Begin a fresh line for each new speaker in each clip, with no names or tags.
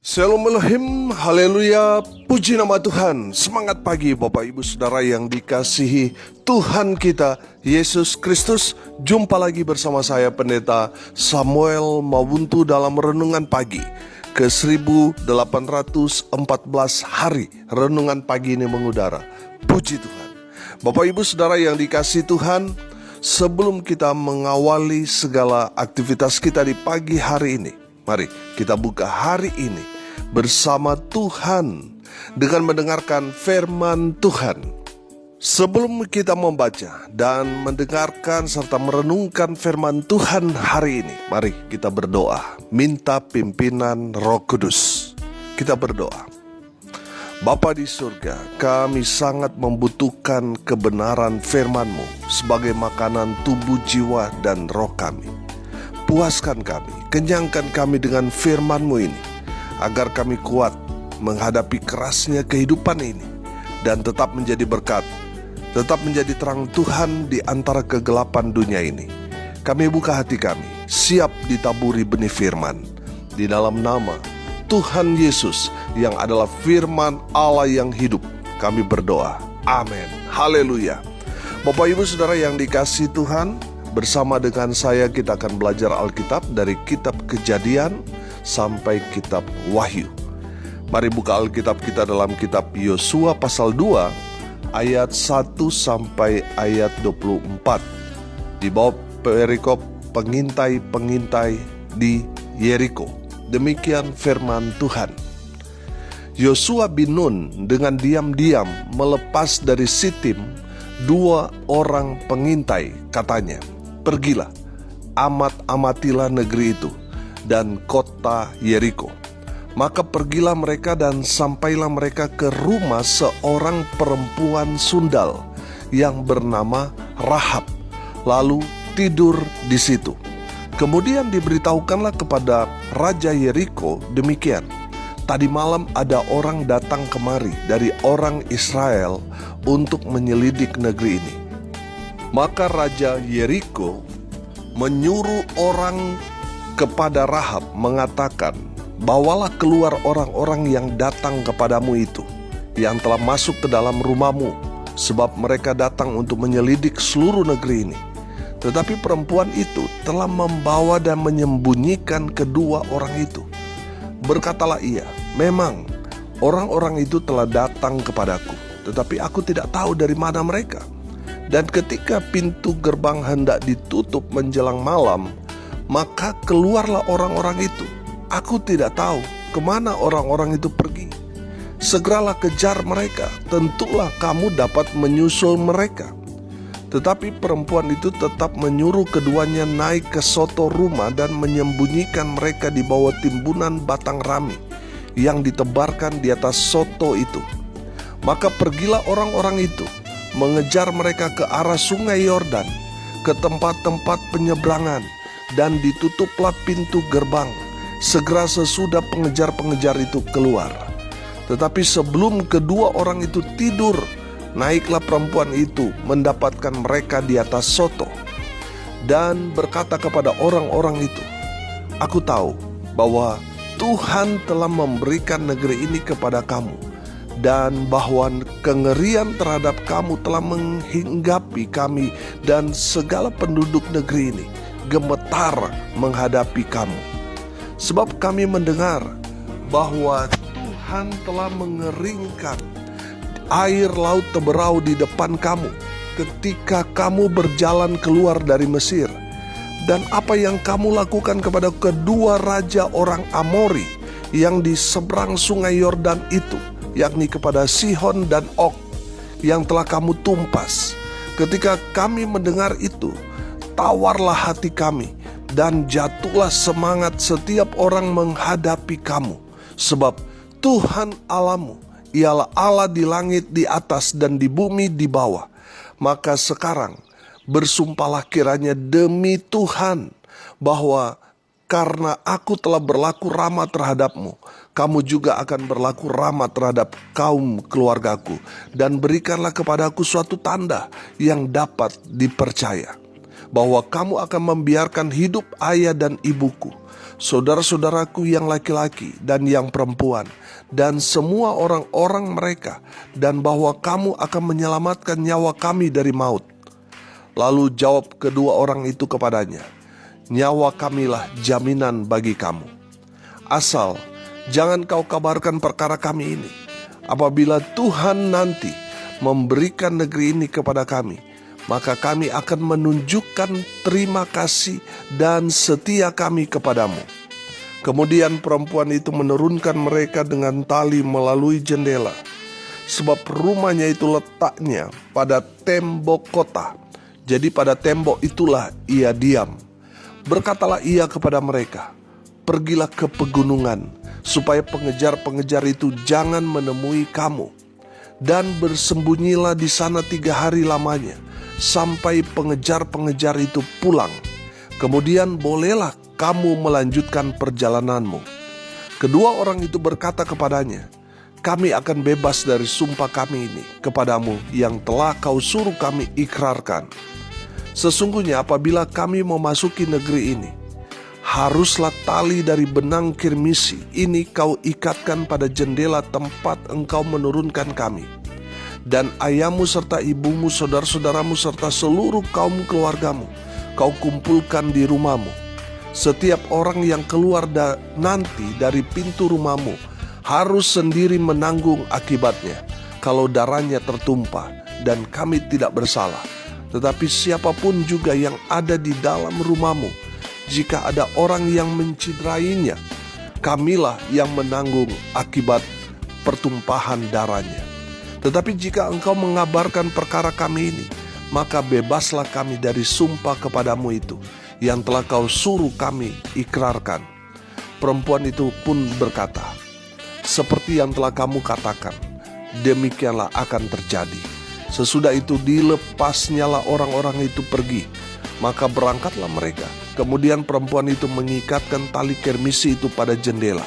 Shalom Elohim, haleluya, puji nama Tuhan. Semangat pagi Bapak Ibu Saudara yang dikasihi Tuhan kita Yesus Kristus. Jumpa lagi bersama saya Pendeta Samuel Mawuntu dalam Renungan Pagi ke 1814 hari Renungan Pagi ini mengudara. Puji Tuhan. Bapak Ibu Saudara yang dikasihi Tuhan, sebelum kita mengawali segala aktivitas kita di pagi hari ini, mari kita buka hari ini bersama Tuhan dengan mendengarkan firman Tuhan. Sebelum kita membaca dan mendengarkan serta merenungkan firman Tuhan hari ini, mari kita berdoa, minta pimpinan Roh Kudus. Kita berdoa. Bapa di surga, kami sangat membutuhkan kebenaran firman-Mu sebagai makanan tubuh, jiwa, dan roh kami. Puaskan kami, kenyangkan kami dengan firman-Mu ini, agar kami kuat menghadapi kerasnya kehidupan ini dan tetap menjadi berkat, tetap menjadi terang Tuhan di antara kegelapan dunia ini. Kami buka hati kami, siap ditaburi benih firman. Di dalam nama Tuhan Yesus yang adalah firman Allah yang hidup, kami berdoa. Amin. Haleluya. Bapak Ibu Saudara yang dikasihi Tuhan, bersama dengan saya kita akan belajar Alkitab dari kitab Kejadian sampai kitab Wahyu. Mari buka Alkitab kita dalam kitab Yosua pasal 2 ayat 1 sampai ayat 24. Di bawah perikop pengintai-pengintai di Yeriko. Demikian firman Tuhan. Yosua bin Nun dengan diam-diam melepas dari Sitim 2 orang pengintai, katanya, "Pergilah, amatilah negeri itu dan kota Yeriko." Maka pergilah mereka dan sampailah mereka ke rumah seorang perempuan sundal yang bernama Rahab, lalu tidur di situ. Kemudian diberitahukanlah kepada Raja Yeriko demikian, "Tadi malam ada orang datang kemari dari orang Israel untuk menyelidik negeri ini." Maka Raja Yeriko menyuruh orang kepada Rahab mengatakan, "Bawalah keluar orang-orang yang datang kepadamu itu, yang telah masuk ke dalam rumahmu, sebab mereka datang untuk menyelidik seluruh negeri ini." Tetapi perempuan itu telah membawa dan menyembunyikan kedua orang itu. Berkatalah ia, "Memang orang-orang itu telah datang kepadaku, tetapi aku tidak tahu dari mana mereka. Dan ketika pintu gerbang hendak ditutup menjelang malam, maka keluarlah orang-orang itu. Aku tidak tahu kemana orang-orang itu pergi. Segeralah kejar mereka, tentulah kamu dapat menyusul mereka." Tetapi perempuan itu tetap menyuruh keduanya naik ke soto rumah dan menyembunyikan mereka di bawah timbunan batang rami yang ditebarkan di atas soto itu. Maka pergilah orang-orang itu mengejar mereka ke arah sungai Yordan, ke tempat-tempat penyeberangan, dan ditutuplah pintu gerbang segera sesudah pengejar-pengejar itu keluar. Tetapi sebelum kedua orang itu tidur, naiklah perempuan itu mendapatkan mereka di atas soto dan berkata kepada orang-orang itu, "Aku tahu bahwa Tuhan telah memberikan negeri ini kepada kamu, dan bahwa kengerian terhadap kamu telah menghinggapi kami, dan segala penduduk negeri ini gemetar menghadapi kamu. Sebab kami mendengar bahwa Tuhan telah mengeringkan air laut Teberau di depan kamu ketika kamu berjalan keluar dari Mesir, dan apa yang kamu lakukan kepada kedua raja orang Amori yang di seberang sungai Yordan itu, yakni kepada Sihon dan Og, yang telah kamu tumpas. Ketika kami mendengar itu, tawarlah hati kami, dan jatuhlah semangat setiap orang menghadapi kamu. Sebab Tuhan Allahmu ialah Allah di langit di atas dan di bumi di bawah. Maka sekarang bersumpahlah kiranya demi Tuhan, bahwa karena aku telah berlaku ramah terhadapmu, kamu juga akan berlaku ramah terhadap kaum keluargaku, dan berikanlah kepadaku suatu tanda yang dapat dipercaya." bahwa kamu akan membiarkan hidup ayah dan ibuku, saudara-saudaraku yang laki-laki dan yang perempuan, dan semua orang-orang mereka, dan bahwa kamu akan menyelamatkan nyawa kami dari maut. Lalu jawab kedua orang itu kepadanya, nyawa kamilah jaminan bagi kamu. Asal jangan kau kabarkan perkara kami ini. Apabila Tuhan nanti memberikan negeri ini kepada kami, maka kami akan menunjukkan terima kasih dan setia kami kepadamu. Kemudian perempuan itu menurunkan mereka dengan tali melalui jendela, sebab rumahnya itu letaknya pada tembok kota. Jadi pada tembok itulah ia diam. Berkatalah ia kepada mereka, pergilah ke pegunungan, supaya pengejar-pengejar itu jangan menemui kamu. Dan bersembunyilah di sana 3 hari lamanya, sampai pengejar-pengejar itu pulang. Kemudian bolehlah kamu melanjutkan perjalananmu. Kedua orang itu berkata kepadanya, kami akan bebas dari sumpah kami ini kepadamu yang telah kau suruh kami ikrarkan. Sesungguhnya apabila kami memasuki negeri ini, haruslah tali dari benang kirmisi ini kau ikatkan pada jendela tempat engkau menurunkan kami. Dan ayahmu serta ibumu, saudara-saudaramu serta seluruh kaum keluargamu kau kumpulkan di rumahmu. Setiap orang yang keluar nanti dari pintu rumahmu harus sendiri menanggung akibatnya kalau darahnya tertumpah dan kami tidak bersalah. Tetapi siapapun juga yang ada di dalam rumahmu, jika ada orang yang menciderainya, kamilah yang menanggung akibat pertumpahan darahnya. Tetapi jika engkau mengabarkan perkara kami ini, maka bebaslah kami dari sumpah kepadamu itu, yang telah kau suruh kami ikrarkan. Perempuan itu pun berkata, seperti yang telah kamu katakan, demikianlah akan terjadi. Sesudah itu dilepasnyalah orang-orang itu pergi, maka berangkatlah mereka. Kemudian perempuan itu mengikatkan tali kirmisi itu pada jendela.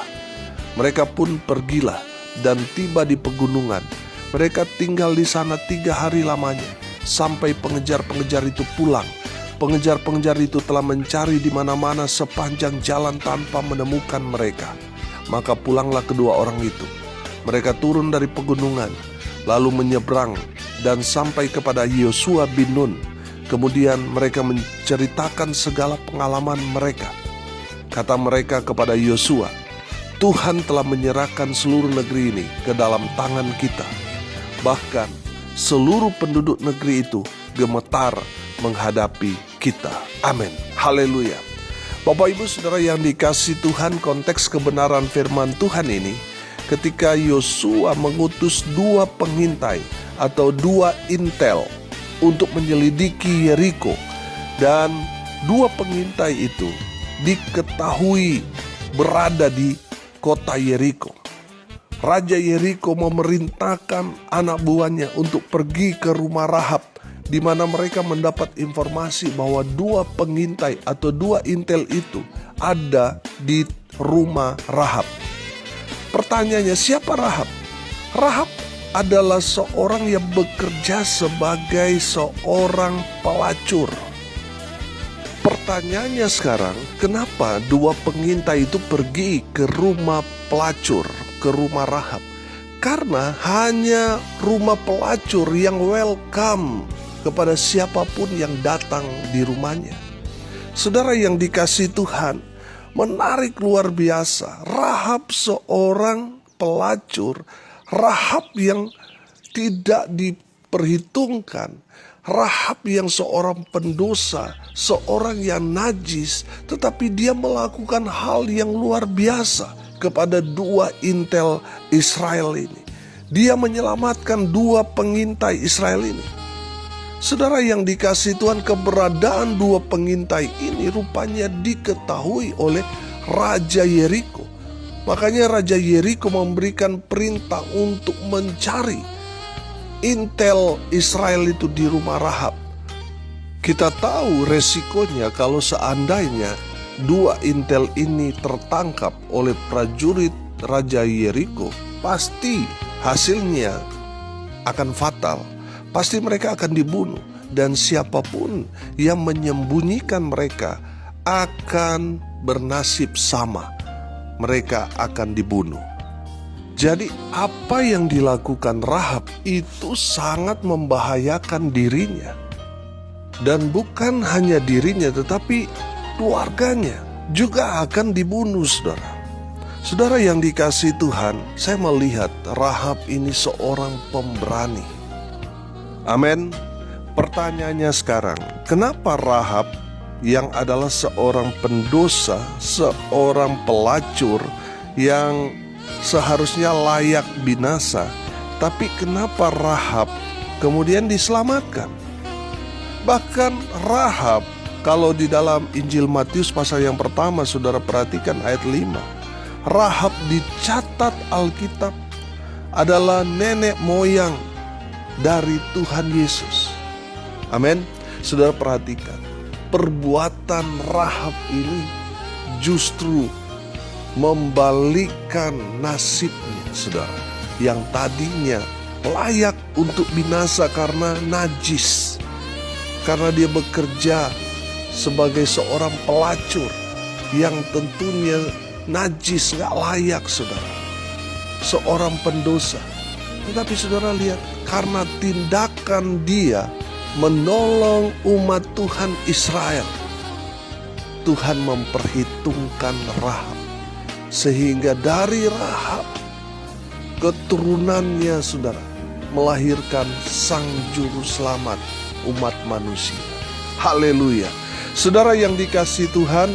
Mereka pun pergilah dan tiba di pegunungan. Mereka tinggal di sana 3 hari lamanya, sampai pengejar-pengejar itu pulang. Pengejar-pengejar itu telah mencari di mana-mana sepanjang jalan tanpa menemukan mereka. Maka pulanglah kedua orang itu. Mereka turun dari pegunungan, lalu menyeberang dan sampai kepada Yosua bin Nun. Kemudian mereka menceritakan segala pengalaman mereka. Kata mereka kepada Yosua, Tuhan telah menyerahkan seluruh negeri ini ke dalam tangan kita. Bahkan seluruh penduduk negeri itu gemetar menghadapi kita. Amin. Haleluya. Bapak Ibu Saudara yang dikasihi Tuhan, konteks kebenaran firman Tuhan ini ketika Yosua mengutus 2 pengintai atau 2 intel untuk menyelidiki Yeriko, dan 2 pengintai itu diketahui berada di kota Yeriko. Raja Yeriko memerintahkan anak buahnya untuk pergi ke rumah Rahab, di mana mereka mendapat informasi bahwa 2 pengintai atau 2 intel itu ada di rumah Rahab. Pertanyaannya, siapa Rahab? Rahab adalah seorang yang bekerja sebagai seorang pelacur. Pertanyaannya sekarang, kenapa 2 pengintai itu pergi ke rumah pelacur, ke rumah Rahab? Karena hanya rumah pelacur yang welcome kepada siapapun yang datang di rumahnya. Saudara yang dikasihi Tuhan, menarik luar biasa. Rahab seorang pelacur, Rahab yang tidak diperhitungkan, Rahab yang seorang pendosa, seorang yang najis, tetapi dia melakukan hal yang luar biasa kepada 2 intel Israel ini. Dia menyelamatkan 2 pengintai Israel ini. Saudara yang dikasihi Tuhan, keberadaan 2 pengintai ini rupanya diketahui oleh Raja Yeriko. Makanya Raja Yeriko memberikan perintah untuk mencari intel Israel itu di rumah Rahab. Kita tahu resikonya kalau seandainya 2 intel ini tertangkap oleh prajurit Raja Yeriko, pasti hasilnya akan fatal. Pasti mereka akan dibunuh. dan siapapun yang menyembunyikan mereka akan bernasib sama. Mereka akan dibunuh. Jadi apa yang dilakukan Rahab itu sangat membahayakan dirinya. Dan bukan hanya dirinya tetapi keluarganya juga akan dibunuh, saudara. Saudara yang dikasihi Tuhan, saya melihat Rahab ini seorang pemberani. Amin. Pertanyaannya sekarang, kenapa Rahab yang adalah seorang pendosa, seorang pelacur yang seharusnya layak binasa, tapi kenapa Rahab kemudian diselamatkan? Bahkan Rahab, kalau di dalam Injil Matius pasal yang pertama, saudara perhatikan ayat 5, Rahab dicatat Alkitab adalah nenek moyang dari Tuhan Yesus. Amin. Saudara perhatikan, perbuatan Rahab ini justru membalikkan nasibnya, saudara, yang tadinya layak untuk binasa karena najis, karena dia bekerja sebagai seorang pelacur yang tentunya najis, gak layak, saudara, seorang pendosa. Tetapi saudara lihat, karena tindakan dia menolong umat Tuhan Israel, Tuhan memperhitungkan Rahab. Sehingga dari Rahab keturunannya, saudara, melahirkan sang juru selamat umat manusia. Haleluya. Saudara yang dikasihi Tuhan,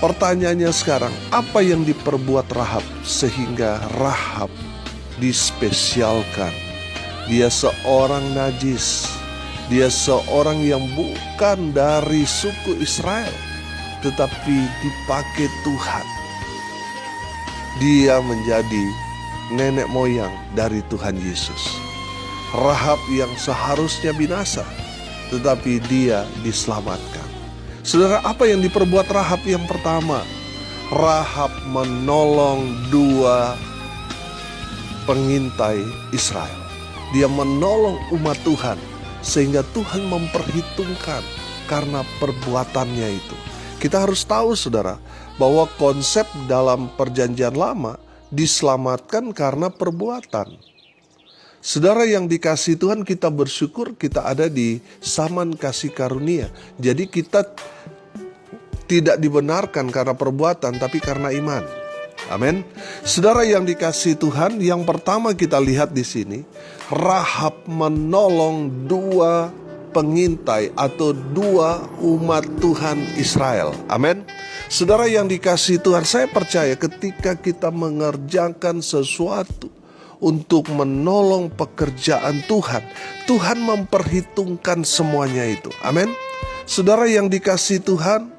pertanyaannya sekarang, apa yang diperbuat Rahab sehingga Rahab dispesialkan? Dia seorang najis, dia seorang yang bukan dari suku Israel, tetapi dipakai Tuhan. Dia menjadi nenek moyang dari Tuhan Yesus. Rahab yang seharusnya binasa, tetapi dia diselamatkan. Saudara, apa yang diperbuat Rahab yang pertama? Rahab menolong dua pengintai Israel. Dia menolong umat Tuhan, sehingga Tuhan memperhitungkan karena perbuatannya itu. Kita harus tahu, saudara, bahwa konsep dalam perjanjian lama diselamatkan karena perbuatan. Saudara yang dikasihi Tuhan, kita bersyukur kita ada di zaman kasih karunia. Jadi kita tidak dibenarkan karena perbuatan, tapi karena iman. Amin. Saudara yang dikasihi Tuhan, yang pertama kita lihat di sini, Rahab menolong dua pengintai atau dua umat Tuhan Israel. Amin. Saudara yang dikasihi Tuhan, saya percaya ketika kita mengerjakan sesuatu untuk menolong pekerjaan Tuhan, Tuhan memperhitungkan semuanya itu. Amin. Saudara yang dikasihi Tuhan,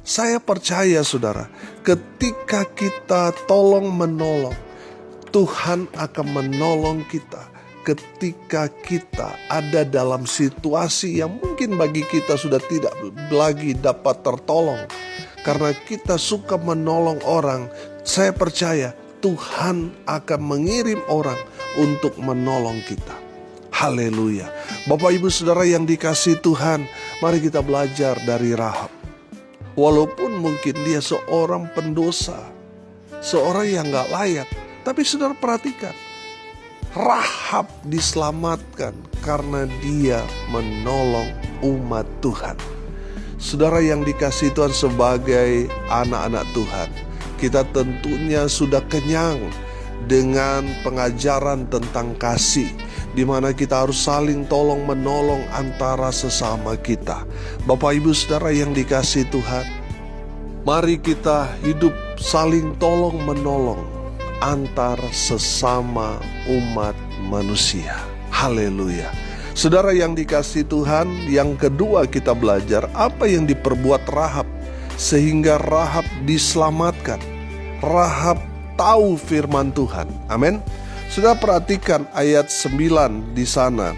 saya percaya, saudara, ketika kita tolong menolong, Tuhan akan menolong kita. Ketika kita ada dalam situasi yang mungkin bagi kita sudah tidak lagi dapat tertolong, karena kita suka menolong orang, saya percaya Tuhan akan mengirim orang untuk menolong kita. Haleluya. Bapak ibu saudara yang dikasihi Tuhan, mari kita belajar dari Rahab. Walaupun mungkin dia seorang pendosa, seorang yang gak layak, tapi saudara perhatikan, Rahab diselamatkan karena dia menolong umat Tuhan. Saudara yang dikasihi Tuhan, sebagai anak-anak Tuhan, kita tentunya sudah kenyang dengan pengajaran tentang kasih, di mana kita harus saling tolong menolong antara sesama kita. Bapak ibu saudara yang dikasihi Tuhan, mari kita hidup saling tolong menolong antar sesama umat manusia. Haleluya. Saudara yang dikasihi Tuhan, yang kedua kita belajar apa yang diperbuat Rahab sehingga Rahab diselamatkan. Rahab tahu firman Tuhan. Amin. Sudah perhatikan ayat 9 di sana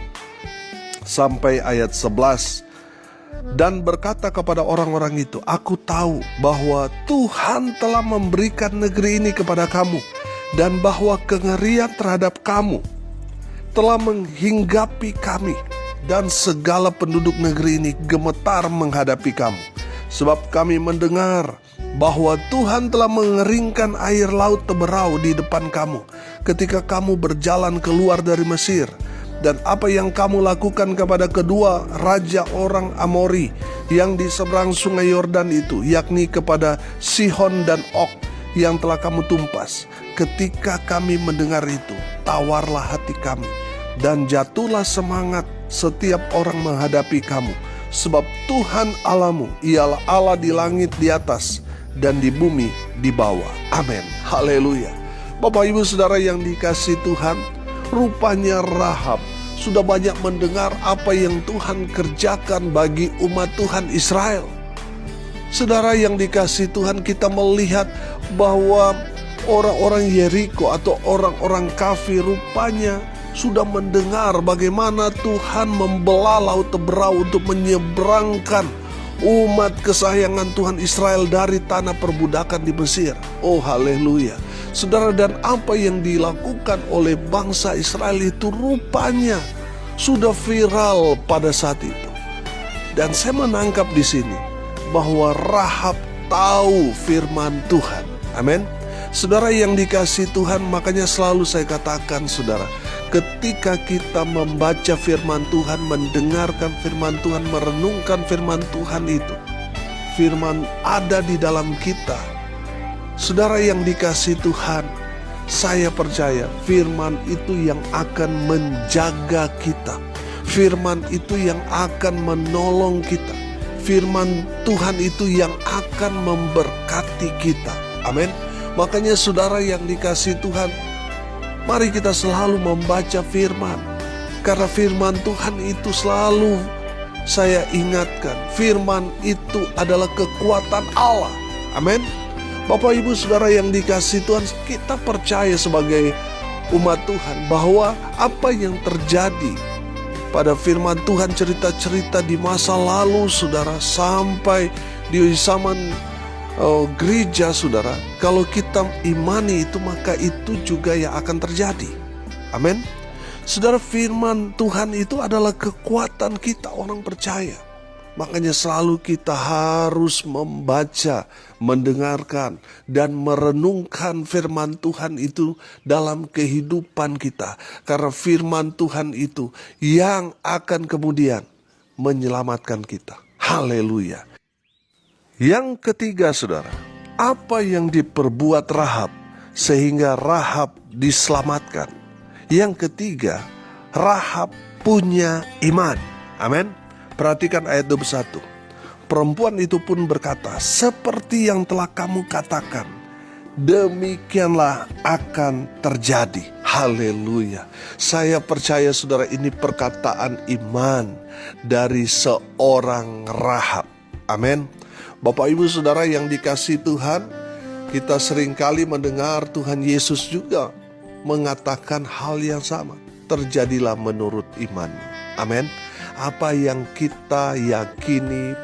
sampai ayat 11. Dan berkata kepada orang-orang itu, aku tahu bahwa Tuhan telah memberikan negeri ini kepada kamu, dan bahwa kengerian terhadap kamu telah menghinggapi kami. dan segala penduduk negeri ini gemetar menghadapi kamu. Sebab kami mendengar bahwa Tuhan telah mengeringkan air laut Teberau di depan kamu ketika kamu berjalan keluar dari Mesir. Dan apa yang kamu lakukan kepada kedua raja orang Amori yang di seberang sungai Yordan itu, yakni kepada Sihon dan Og yang telah kamu tumpas. Ketika kami mendengar itu, tawarlah hati kami dan jatuhlah semangat setiap orang menghadapi kamu. Sebab Tuhan Allahmu ialah Allah di langit di atas dan di bumi di bawah. Amin. Haleluya. Bapak Ibu Saudara yang dikasihi Tuhan, rupanya Rahab sudah banyak mendengar apa yang Tuhan kerjakan bagi umat Tuhan Israel. Saudara yang dikasihi Tuhan, kita melihat bahwa orang-orang Yeriko atau orang-orang kafir rupanya sudah mendengar bagaimana Tuhan membelah laut Teberau untuk menyeberangkan umat kesayangan Tuhan Israel dari tanah perbudakan di Mesir. Oh haleluya. Saudara, dan apa yang dilakukan oleh bangsa Israel itu rupanya sudah viral pada saat itu. Dan saya menangkap di sini bahwa Rahab tahu firman Tuhan. Amin. Saudara yang dikasihi Tuhan, makanya selalu saya katakan saudara, ketika kita membaca firman Tuhan, mendengarkan firman Tuhan, merenungkan firman Tuhan itu, firman ada di dalam kita. Saudara yang dikasihi Tuhan, saya percaya firman itu yang akan menjaga kita. Firman itu yang akan menolong kita. Firman Tuhan itu yang akan memberkati kita. Amin. Makanya saudara yang dikasihi Tuhan, mari kita selalu membaca firman. Karena firman Tuhan itu selalu saya ingatkan, firman itu adalah kekuatan Allah. Amin. Bapak Ibu Saudara yang dikasihi Tuhan, kita percaya sebagai umat Tuhan bahwa apa yang terjadi pada firman Tuhan, cerita-cerita di masa lalu saudara, sampai di zaman gereja saudara, kalau kita imani itu, maka itu juga yang akan terjadi. Amin. Saudara, firman Tuhan itu adalah kekuatan kita orang percaya. Makanya selalu kita harus membaca, mendengarkan, dan merenungkan firman Tuhan itu dalam kehidupan kita. Karena firman Tuhan itu yang akan kemudian menyelamatkan kita. Haleluya. Yang ketiga saudara, apa yang diperbuat Rahab sehingga Rahab diselamatkan? Yang ketiga, Rahab punya iman. Amin. Perhatikan ayat 21. Perempuan itu pun berkata, seperti yang telah kamu katakan, demikianlah akan terjadi. Haleluya. Saya percaya saudara, ini perkataan iman dari seorang Rahab. Amin. Bapak Ibu Saudara yang dikasihi Tuhan, kita seringkali mendengar Tuhan Yesus juga mengatakan hal yang sama. Terjadilah menurut iman. Amin. Apa yang kita yakini,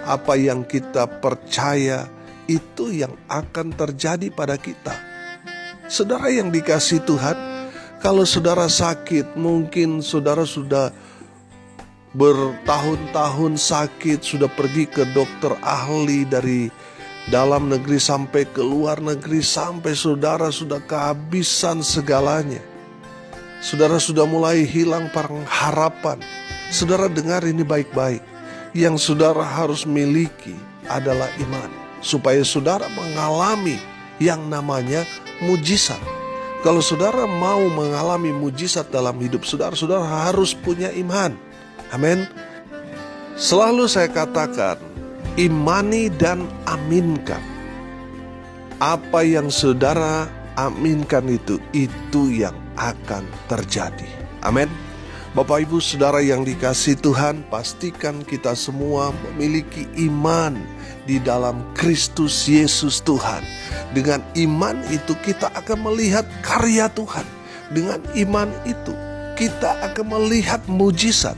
apa yang kita percaya, itu yang akan terjadi pada kita. Saudara yang dikasihi Tuhan, kalau saudara sakit, mungkin saudara sudah bertahun-tahun sakit, sudah pergi ke dokter ahli dari dalam negeri sampai ke luar negeri, sampai saudara sudah kehabisan segalanya. Saudara sudah mulai hilang pengharapan. Saudara dengar ini baik-baik. Yang saudara harus miliki adalah iman, supaya saudara mengalami yang namanya mujizat. Kalau saudara mau mengalami mujizat dalam hidup saudara, saudara harus punya iman. Amin. Selalu saya katakan, imani dan aminkan. Apa yang saudara aminkan itu yang akan terjadi. Amin. Bapak Ibu Saudara yang dikasihi Tuhan, pastikan kita semua memiliki iman di dalam Kristus Yesus Tuhan. Dengan iman itu kita akan melihat karya Tuhan. Dengan iman itu kita akan melihat mujizat.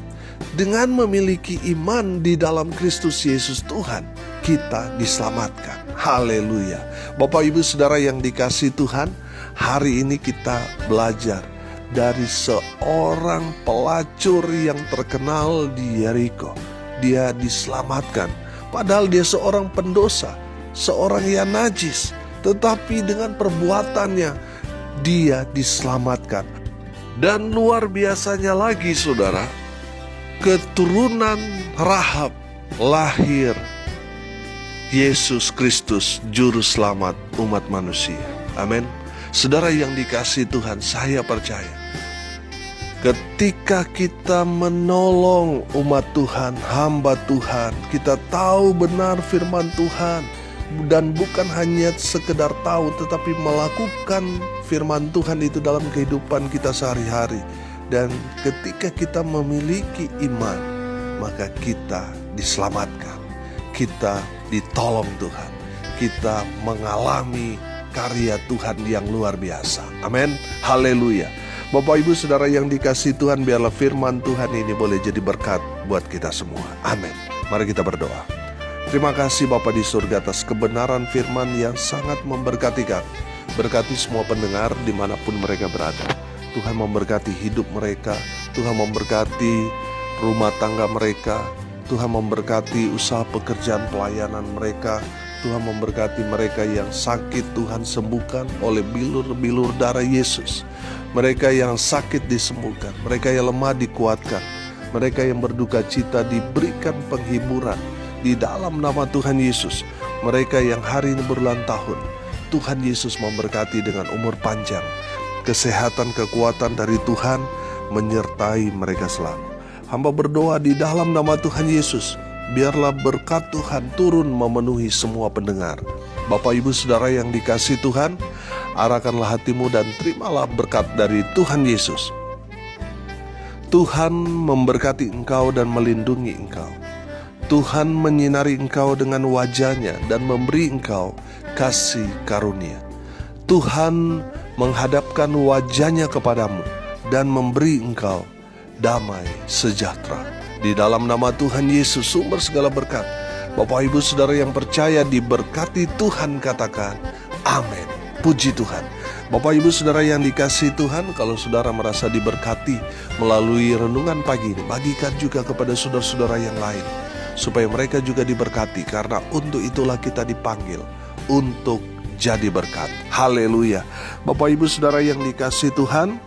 Dengan memiliki iman di dalam Kristus Yesus Tuhan, kita diselamatkan. Haleluya. Bapak Ibu Saudara yang dikasihi Tuhan, hari ini kita belajar dari seorang pelacur yang terkenal di Yeriko. Dia diselamatkan, padahal dia seorang pendosa, seorang yang najis, tetapi dengan perbuatannya dia diselamatkan. Dan luar biasanya lagi, saudara, keturunan Rahab lahir Yesus Kristus, Juru Selamat umat manusia. Amin. Saudara yang dikasihi Tuhan, saya percaya ketika kita menolong umat Tuhan, hamba Tuhan, kita tahu benar firman Tuhan, dan bukan hanya sekedar tahu, tetapi melakukan firman Tuhan itu dalam kehidupan kita sehari-hari. Dan ketika kita memiliki iman, maka kita diselamatkan, kita ditolong Tuhan, kita mengalami karya Tuhan yang luar biasa. Amin. Haleluya. Bapak Ibu Saudara yang dikasihi Tuhan, biarlah firman Tuhan ini boleh jadi berkat buat kita semua. Amin. Mari kita berdoa. Terima kasih Bapa di surga atas kebenaran firman yang sangat memberkati kami. Berkati semua pendengar dimanapun mereka berada. Tuhan memberkati hidup mereka, Tuhan memberkati rumah tangga mereka, Tuhan memberkati usaha pekerjaan pelayanan mereka. Tuhan memberkati mereka yang sakit, Tuhan sembuhkan oleh bilur-bilur darah Yesus. Mereka yang sakit disembuhkan, mereka yang lemah dikuatkan, mereka yang berduka cita diberikan penghiburan di dalam nama Tuhan Yesus. Mereka yang hari ini berulang tahun, Tuhan Yesus memberkati dengan umur panjang, kesehatan, kekuatan dari Tuhan menyertai mereka selalu. Hamba berdoa di dalam nama Tuhan Yesus, biarlah berkat Tuhan turun memenuhi semua pendengar. Bapak Ibu Saudara yang dikasihi Tuhan, arahkanlah hatimu dan terimalah berkat dari Tuhan Yesus. Tuhan memberkati engkau dan melindungi engkau. Tuhan menyinari engkau dengan wajah-Nya dan memberi engkau kasih karunia. Tuhan menghadapkan wajah-Nya kepadamu dan memberi engkau damai sejahtera. Di dalam nama Tuhan Yesus, sumber segala berkat, Bapak Ibu Saudara yang percaya diberkati Tuhan, katakan amin. Puji Tuhan. Bapak Ibu Saudara yang dikasihi Tuhan, kalau saudara merasa diberkati melalui renungan pagi ini, bagikan juga kepada saudara-saudara yang lain, supaya mereka juga diberkati, karena untuk itulah kita dipanggil untuk jadi berkat. Haleluya. Bapak Ibu Saudara yang dikasihi Tuhan,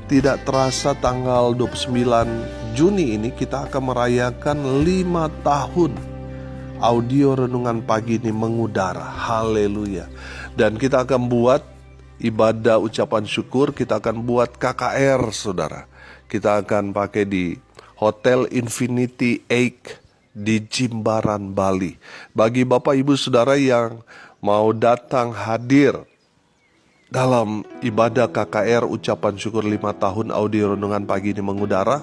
tidak terasa tanggal 29 Juni ini kita akan merayakan 5 tahun audio renungan pagi ini mengudara. Haleluya. Dan kita akan buat ibadah ucapan syukur, kita akan buat KKR saudara. Kita akan pakai di Hotel Infinity Egg di Jimbaran, Bali. Bagi Bapak Ibu Saudara yang mau datang hadir dalam ibadah KKR ucapan syukur 5 tahun audio renungan pagi ini mengudara,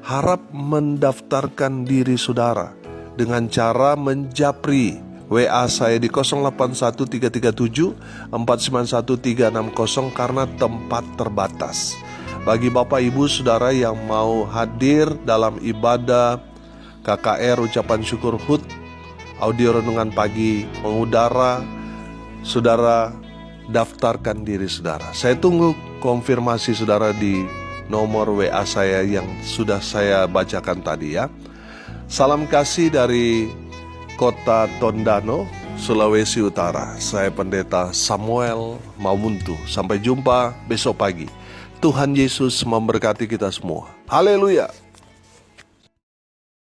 harap mendaftarkan diri saudara dengan cara menjapri WA saya di 081337 491360 karena tempat terbatas. Bagi Bapak Ibu Saudara yang mau hadir dalam ibadah KKR ucapan syukur HUT audio renungan pagi mengudara, saudara daftarkan diri saudara. Saya tunggu konfirmasi saudara di nomor WA saya yang sudah saya bacakan tadi ya. Salam kasih dari Kota Tondano, Sulawesi Utara. Saya Pendeta Samuel Mamuntu. Sampai jumpa besok pagi. Tuhan Yesus memberkati kita semua. Haleluya.